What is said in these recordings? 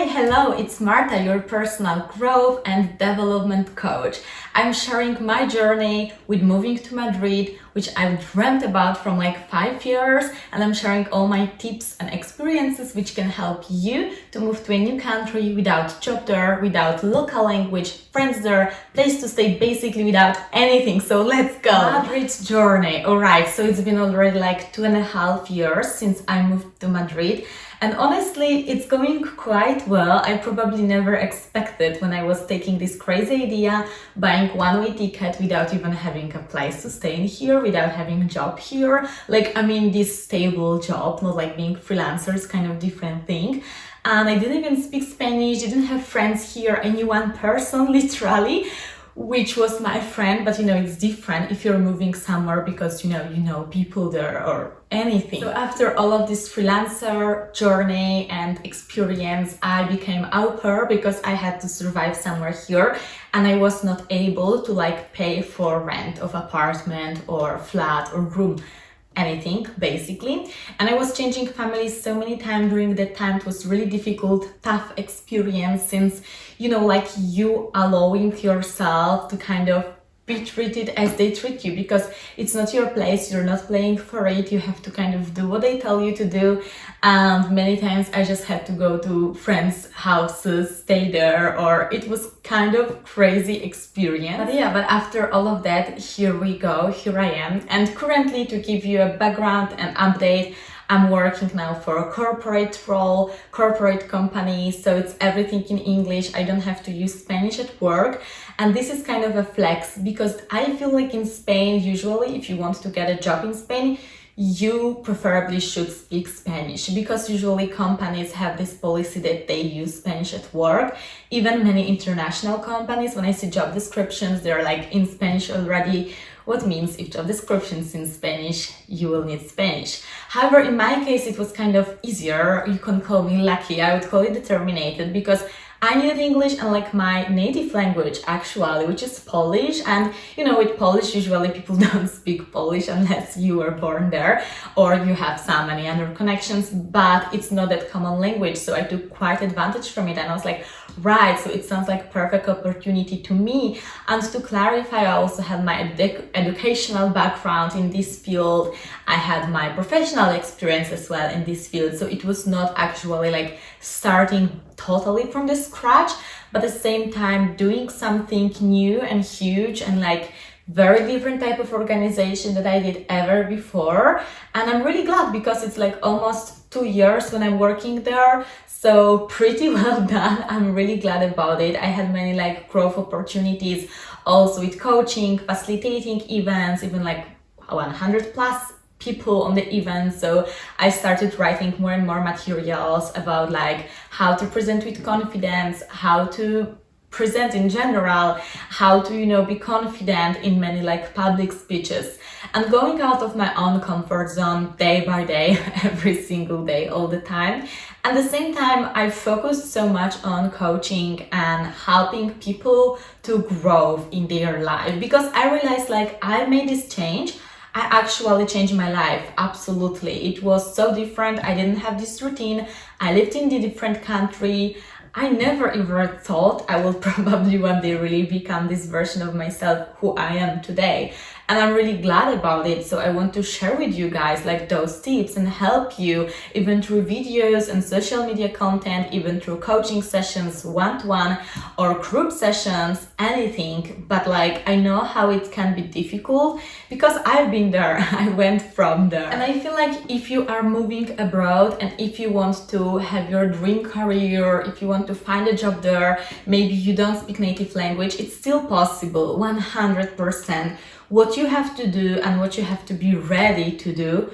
Hi, hello, it's Marta, your personal growth and development coach. I'm sharing my journey with moving to Madrid, which I've dreamt about from like 5 years, and I'm sharing all my tips and experiences which can help you to move to a new country without job there, without local language, friends there, place to stay, basically without anything. So let's go. Madrid's journey. Alright, so it's been already like 2.5 years since I moved to Madrid. And honestly, it's going quite well. I probably never expected when I was taking this crazy idea, buying one-way ticket without even having a place to stay in here, without having a job here. This stable job, not like being freelancer, is kind of different thing. And I didn't even speak Spanish, didn't have friends here. I knew one person, literally, which was my friend, but it's different if you're moving somewhere because you know people there or anything. So after all of this freelancer journey and experience, I became au pair because I had to survive somewhere here and I was not able to pay for rent of apartment or flat or room, anything basically. And I was changing families so many times during that time. It was really difficult, tough experience, since you allowing yourself to kind of be treated as they treat you, because it's not your place, you're not paying for it, you have to kind of do what they tell you to do. And many times I just had to go to friends' houses, stay there, or it was kind of crazy experience. But after all of that, here I am. And currently, to give you a background and update, I'm working now for a corporate role, corporate company, so it's everything in English. I don't have to use Spanish at work. And this is kind of a flex because I feel like in Spain, usually if you want to get a job in Spain, you preferably should speak Spanish, because usually companies have this policy that they use Spanish at work. Even many international companies, when I see job descriptions, they're like in Spanish already. What means if job descriptions in Spanish, you will need Spanish. However, in my case, it was kind of easier. You can call me lucky. I would call it determined, because I needed English and my native language actually, which is Polish. And with Polish, usually people don't speak Polish unless you were born there or you have so many other connections, but it's not that common language. So I took quite advantage from it and I was like, right, so it sounds like perfect opportunity to me. And to clarify, I also had my educational background in this field. I had my professional experience as well in this field. So it was not actually starting totally from the scratch, but at the same time doing something new and huge and very different type of organization that I did ever before. And I'm really glad because it's almost 2 years when I'm working there. So pretty well done. I'm really glad about it. I had many growth opportunities also with coaching, facilitating events, even 100 plus people on the event. So I started writing more and more materials about how to present with confidence, how to present in general, how to be confident in many public speeches, and going out of my own comfort zone day by day, every single day, all the time. At the same time, I focused so much on coaching and helping people to grow in their life, because I realized I made this change. I actually changed my life, absolutely. It was so different. I didn't have this routine. I lived in a different country. I never ever thought I will probably one day really become this version of myself who I am today. And I'm really glad about it. So I want to share with you guys those tips and help you even through videos and social media content, even through coaching sessions, one-to-one or group sessions, anything. But I know how it can be difficult because I've been there. I went from there. And I feel if you are moving abroad and if you want to have your dream career, if you want to find a job there, maybe you don't speak native language, it's still possible, 100%. What you have to do and what you have to be ready to do,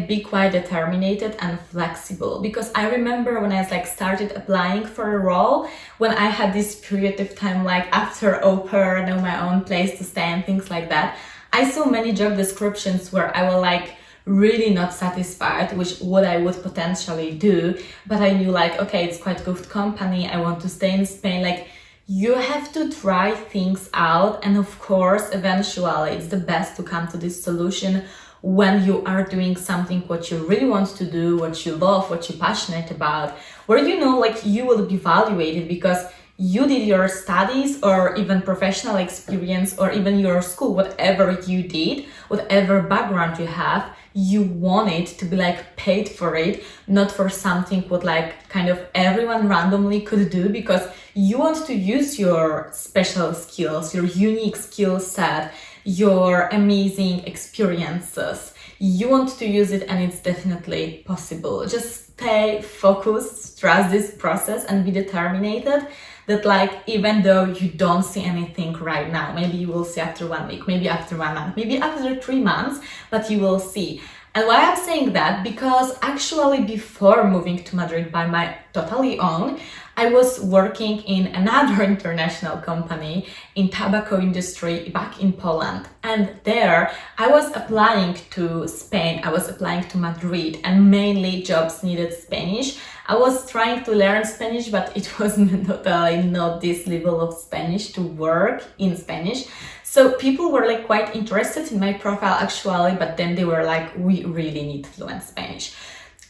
be quite determined and flexible. Because I remember when I started applying for a role, when I had this period of time after au pair, know my own place to stay and things like that, I saw many job descriptions where I was really not satisfied with what I would potentially do, but I knew okay, it's quite good company, I want to stay in Spain. You have to try things out, and of course eventually it's the best to come to this solution when you are doing something what you really want to do, what you love, what you're passionate about, where you know like you will be evaluated because you did your studies or even professional experience or even your school, whatever you did, whatever background you have, you want it to be like paid for it, not for something what like kind of everyone randomly could do, because you want to use your special skills, your unique skill set, your amazing experiences. You want to use it, and it's definitely possible. Just stay focused, trust this process, and be determined that like even though you don't see anything right now, maybe you will see after 1 week, maybe after 1 month, maybe after 3 months, but you will see. And why I'm saying that, because actually before moving to Madrid by my totally own, I was working in another international company in tobacco industry back in Poland. And there I was applying to Spain, I was applying to Madrid, and mainly jobs needed Spanish. I was trying to learn Spanish, but it was totally not this level of Spanish to work in Spanish. So people were like quite interested in my profile actually, but then they were like, we really need fluent Spanish.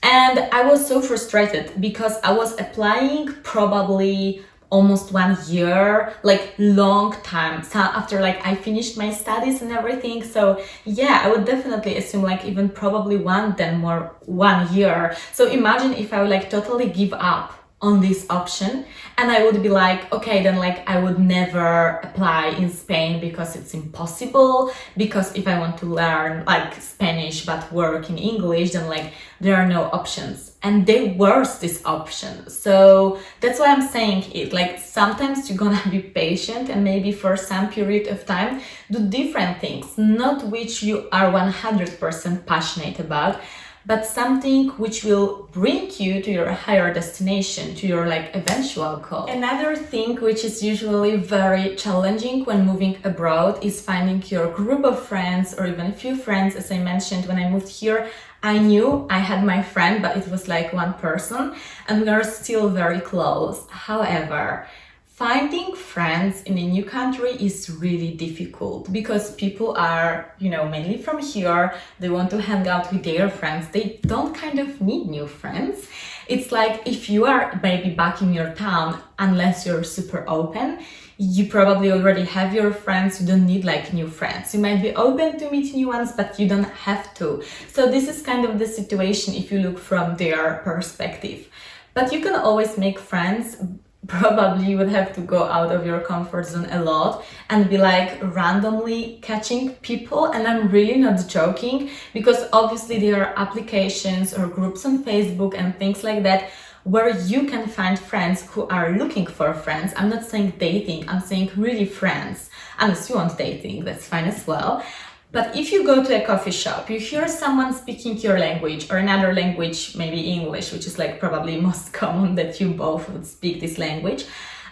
And I was so frustrated because I was applying probably almost 1 year, like long time. So after like I finished my studies and everything. So yeah, I would definitely assume like even probably 1 year. So imagine if I would like totally give up on this option and I would be like, okay, then like I would never apply in Spain because it's impossible, because if I want to learn like Spanish but work in English, then like there are no options, and they were this option. So that's why I'm saying it, like sometimes you're gonna be patient and maybe for some period of time do different things, not which you are 100% passionate about, but something which will bring you to your higher destination, to your like eventual goal. Another thing which is usually very challenging when moving abroad is finding your group of friends or even a few friends. As I mentioned, when I moved here, I knew I had my friend, but it was like one person and we are still very close. However, finding friends in a new country is really difficult because people are, you know, mainly from here. They want to hang out with their friends. They don't kind of need new friends. It's like if you are maybe back in your town, unless you're super open, you probably already have your friends. You don't need like new friends. You might be open to meet new ones, but you don't have to. So this is kind of the situation if you look from their perspective. But you can always make friends. Probably you would have to go out of your comfort zone a lot and be like randomly catching people. And I'm really not joking, because obviously there are applications or groups on Facebook and things like that where you can find friends who are looking for friends. I'm not saying dating, I'm saying really friends. Unless you want dating, that's fine as well. But if you go to a coffee shop, you hear someone speaking your language or another language, maybe English, which is like probably most common that you both would speak this language,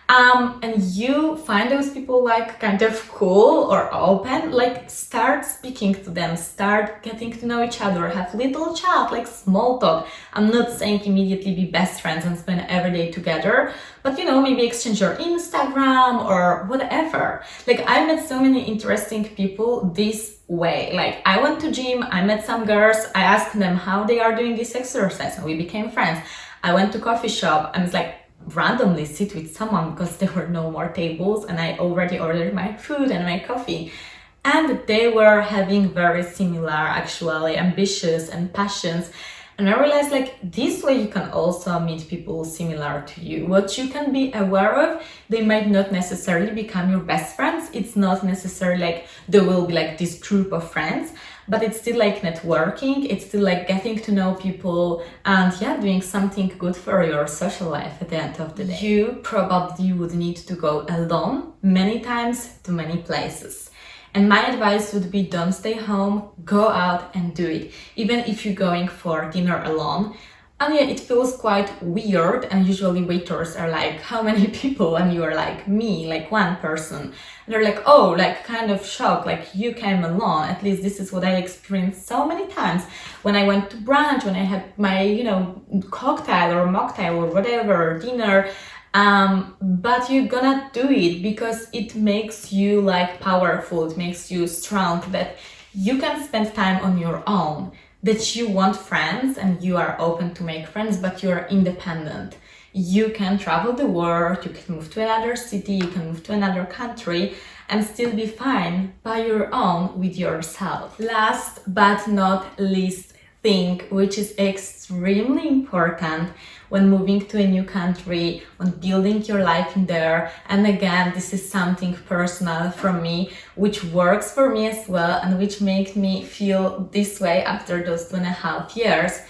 and you find those people like kind of cool or open, like start speaking to them, start getting to know each other, have little chat, like small talk. I'm not saying immediately be best friends and spend every day together, but you know, maybe exchange your Instagram or whatever. Like I met so many interesting people this way. Like I went to gym, I met some girls, I asked them how they are doing this exercise and we became friends. I went to coffee shop and it's like randomly sit with someone because there were no more tables and I already ordered my food and my coffee, and they were having very similar actually ambitions and passions. And I realized like this way you can also meet people similar to you. What you can be aware of, they might not necessarily become your best friends. It's not necessarily like there will be like this group of friends, but it's still like networking. It's still like getting to know people and yeah, doing something good for your social life at the end of the day. You probably would need to go alone many times to many places. And my advice would be don't stay home, go out and do it. Even if you're going for dinner alone. And yeah, it feels quite weird, and usually waiters are like, how many people? And you are like, me, like one person. And they're like, oh, like kind of shocked, like you came alone. At least this is what I experienced so many times. When I went to brunch, when I had my, you know, cocktail or mocktail or whatever, dinner, but you're gonna do it because it makes you like powerful, it makes you strong, that you can spend time on your own, that you want friends and you are open to make friends, but you're independent. you can travel the world, you can move to another city, you can move to another country and still be fine by your own with yourself. Last but not least thing, which is extremely important when moving to a new country, when building your life in there. And again, this is something personal from me, which works for me as well and which makes me feel this way after those 2.5 years,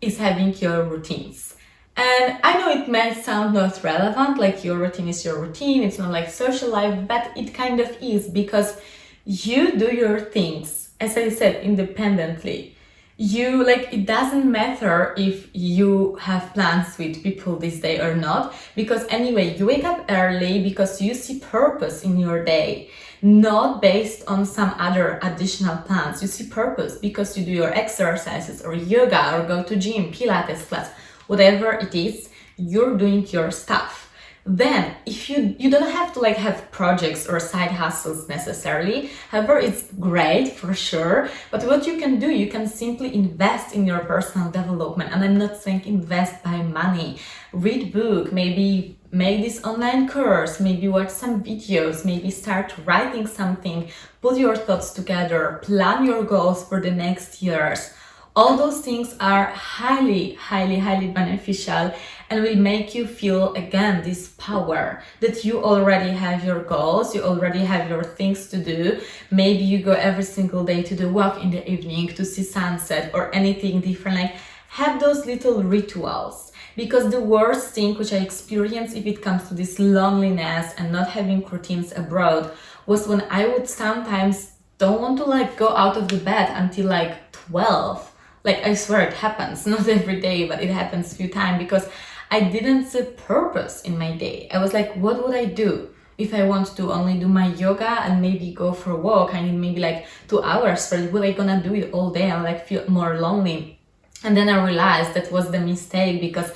is having your routines. And I know it may sound not relevant, like your routine is your routine, it's not like social life, but it kind of is, because you do your things, as I said, independently. You, like, it doesn't matter if you have plans with people this day or not, because anyway, you wake up early because you see purpose in your day, not based on some other additional plans. You see purpose because you do your exercises or yoga or go to gym, Pilates class, whatever it is, you're doing your stuff. Then if you don't have to like have projects or side hustles necessarily. However, it's great for sure, but what you can do, you can simply invest in your personal development. And I'm not saying invest by money. Read book, maybe make this online course, maybe watch some videos, maybe start writing something, put your thoughts together, plan your goals for the next years. All those things are highly beneficial and will make you feel, again, this power that you already have your goals, you already have your things to do. Maybe you go every single day to the walk in the evening to see sunset or anything different. Like, have those little rituals. Because the worst thing which I experienced if it comes to this loneliness and not having routines abroad was when I would sometimes don't want to like go out of the bed until like 12. Like, I swear it happens, not every day, but it happens a few times because I didn't see purpose in my day. I was like, what would I do if I want to only do my yoga and maybe go for a walk? I need maybe like 2 hours for it. What am I gonna do it all day and like feel more lonely? And then I realized that was the mistake, because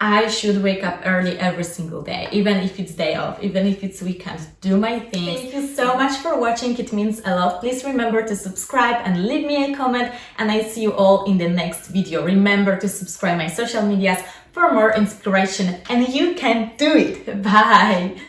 I should wake up early every single day, even if it's day off, even if it's weekend, do my things. Thank you so much for watching, it means a lot. Please remember to subscribe and leave me a comment, and I see you all in the next video. Remember to subscribe my social medias for more inspiration, and you can do it. Bye!